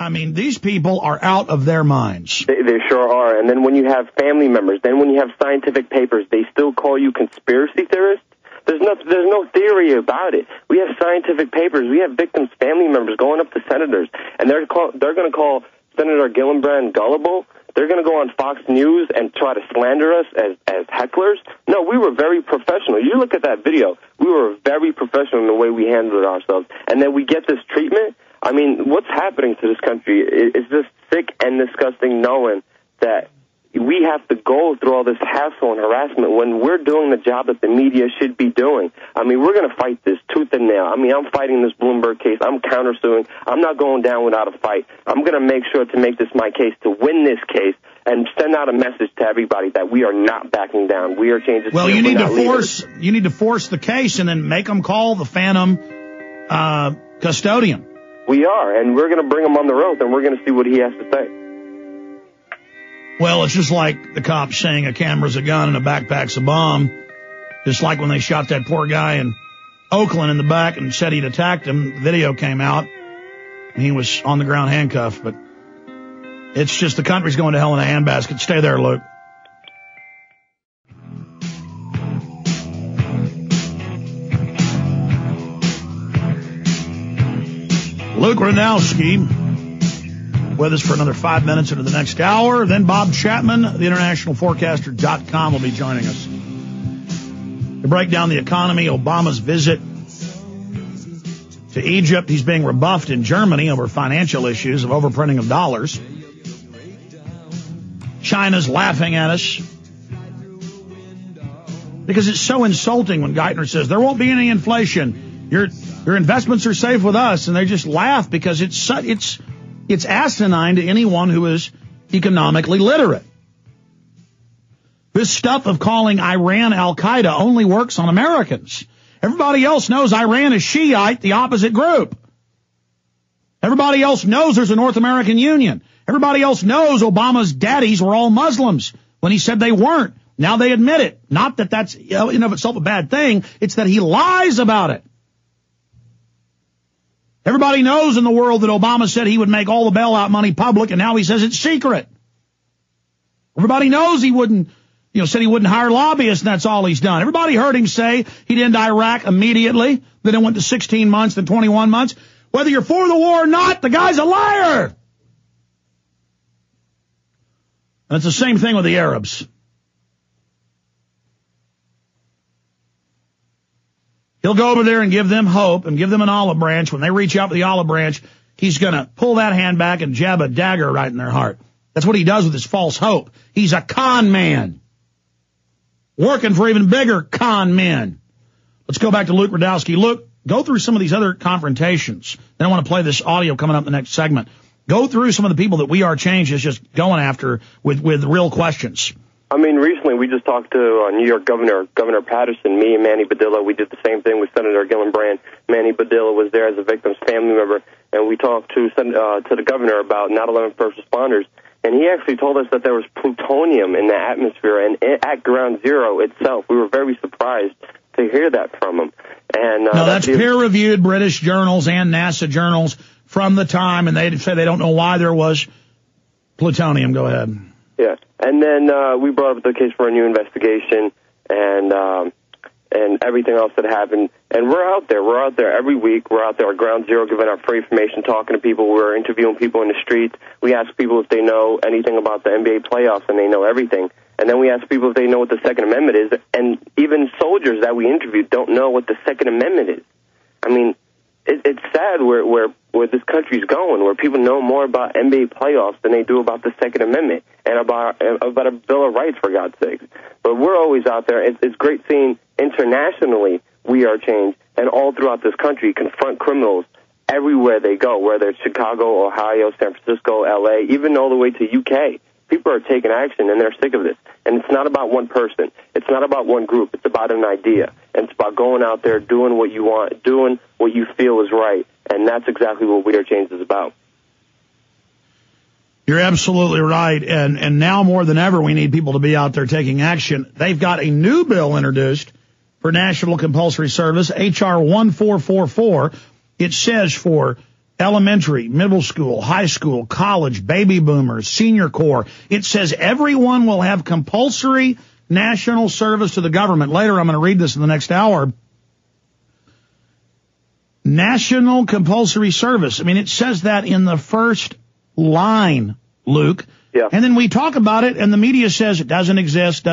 I mean, these people are out of their minds. They sure are. And then when you have family members, then when you have scientific papers, they still call you conspiracy theorists. There's no theory about it. We have scientific papers. We have victims' family members going up to senators, and they're going to call Senator Gillibrand gullible. They're going to go on Fox News and try to slander us as hecklers. No, we were very professional. You look at that video. We were very professional in the way we handled ourselves. And then we get this treatment. I mean, what's happening to this country is just sick and disgusting, knowing that we have to go through all this hassle and harassment when we're doing the job that the media should be doing. I mean, we're going to fight this tooth and nail. I mean, I'm fighting this Bloomberg case. I'm countersuing. I'm not going down without a fight. I'm going to make sure to make this my case to win this case and send out a message to everybody that we are not backing down. We are changing. Well, you need to force the case and then make them call the phantom custodian. We are, and we're going to bring him on the road, and we're going to see what he has to say. Well, it's just like the cops saying a camera's a gun and a backpack's a bomb. Just like when they shot that poor guy in Oakland in the back and said he'd attacked him. The video came out, and he was on the ground handcuffed. But it's just the country's going to hell in a handbasket. Stay there, Luke. Luke Rudkowski with us for another 5 minutes into the next hour. Then Bob Chapman, theinternationalforecaster.com, will be joining us to break down the economy, Obama's visit to Egypt. He's being rebuffed in Germany over financial issues of overprinting of dollars. China's laughing at us because it's so insulting when Geithner says there won't be any inflation. Your investments are safe with us, and they just laugh because it's asinine to anyone who is economically literate. This stuff of calling Iran Al-Qaeda only works on Americans. Everybody else knows Iran is Shiite, the opposite group. Everybody else knows there's a North American Union. Everybody else knows Obama's daddies were all Muslims when he said they weren't. Now they admit it. Not that that's in and of itself a bad thing. It's that he lies about it. Everybody knows in the world that Obama said he would make all the bailout money public, and now he says it's secret. Everybody knows he wouldn't, said he wouldn't hire lobbyists, and that's all he's done. Everybody heard him say he'd end Iraq immediately, then it went to 16 months, then 21 months. Whether you're for the war or not, the guy's a liar. And it's the same thing with the Arabs. He'll go over there and give them hope and give them an olive branch. When they reach out for the olive branch, he's going to pull that hand back and jab a dagger right in their heart. That's what he does with his false hope. He's a con man, working for even bigger con men. Let's go back to Luke Rudkowski. Luke, go through some of these other confrontations. Then I want to play this audio coming up in the next segment. Go through some of the people that We Are Change is just going after with real questions. I mean, recently we just talked to New York Governor Patterson, me and Manny Badilla. We did the same thing with Senator Gillibrand. Manny Badilla was there as a victim's family member, and we talked to the governor about 9/11 first responders. And he actually told us that there was plutonium in the atmosphere, and at Ground Zero itself. We were very surprised to hear that from him. And no, that's peer-reviewed British journals and NASA journals from the time, and they say they don't know why there was plutonium. Go ahead. Yeah, and then we brought up the case for a new investigation and everything else that happened. And we're out there. We're out there every week. We're out there at Ground Zero giving out free information, talking to people. We're interviewing people in the streets. We ask people if they know anything about the NBA playoffs, and they know everything. And then we ask people if they know what the Second Amendment is. And even soldiers that we interviewed don't know what the Second Amendment is. I mean, it's sad where this country's going, where people know more about NBA playoffs than they do about the Second Amendment and about a Bill of Rights, for God's sake. But we're always out there. It's great seeing internationally We Are Change, and all throughout this country confront criminals everywhere they go, whether it's Chicago, Ohio, San Francisco, L.A., even all the way to UK. People are taking action, and they're sick of this. And it's not about one person. It's not about one group. It's about an idea. And it's about going out there, doing what you want, doing what you feel is right. And that's exactly what We Are Change is about. You're absolutely right. And now more than ever, we need people to be out there taking action. They've got a new bill introduced for national compulsory service, H.R. 1444. It says for elementary, middle school, high school, college, baby boomers, senior corps. It says everyone will have compulsory national service to the government. Later, I'm going to read this in the next hour. National compulsory service. I mean, it says that in the first line, Luke. Yeah. And then we talk about it, and the media says it doesn't exist.